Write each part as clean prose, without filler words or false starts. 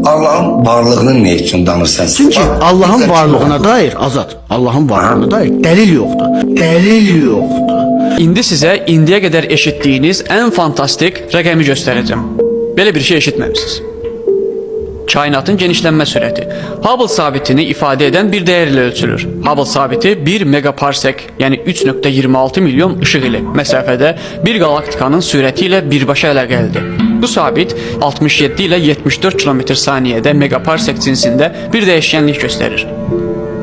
Allah'ın varlığını ne için danırsan? Çünki Allah'ın varlığına dair Azad, Allah'ın varlığına dair dəlil yoxdur. Dəlil yoxdur. İndi sizə indiyə qədər eşitdiyiniz ən fantastik rəqəmi göstərəcəm. Belə bir şey eşitməmisiniz. Kainatın genişlənmə sürəti. Hubble sabitini ifadə edən bir dəyər ilə ölçülür. Hubble sabiti 1 megaparsek, yəni 3.26 milyon ışıq ili məsafədə bir galaktikanın sürəti ilə birbaşa əlaqəlidir. Bu sabit 67 ilə 74 km saniyədə megaparsek cinsində bir dəyişkənlik göstərir.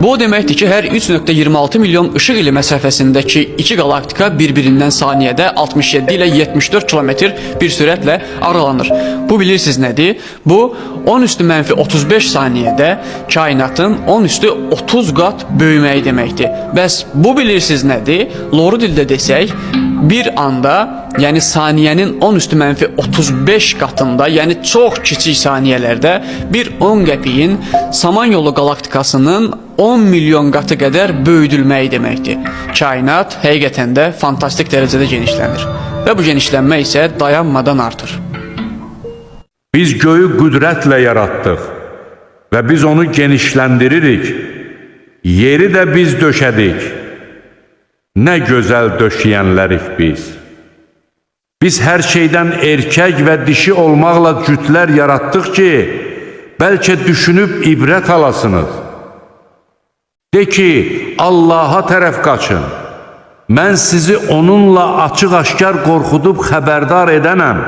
Bu o deməkdir ki, hər 3.26 milyon ışıq ili məsafəsindəki iki galaktika bir-birindən saniyədə 67 ilə 74 kilometr bir sürətlə aralanır. Bu bilirsiniz nədir? Bu 10⁻35 saniyədə kainatın 10⁻30 qat böyüməyi deməkdir. Bəs bu bilirsiniz nədir? Loru dildə desək, bir anda, yəni saniyənin 10⁻35 qatında, yəni çox kiçik saniyələrdə bir 10 qəpiyin Samanyolu galaktikasının 10 milyon qatı qədər böyüdülməyi deməkdir. Kainat həqiqətən də fantastik dərəcədə genişlənir və bu genişlənmə isə dayanmadan artır. Biz göyü qüdrətlə yaratdıq və biz onu genişləndiririk. Yeri də biz döşədik. Nə gözəl döşəyənlərik biz. Biz hər şeydən erkək və dişi olmaqla cütlər yaratdıq ki, bəlkə düşünüb ibrət alasınız. De ki, Allaha tərəf qaçın. Mən sizi onunla açıq-aşkar qorxudub xəbərdar edənəm.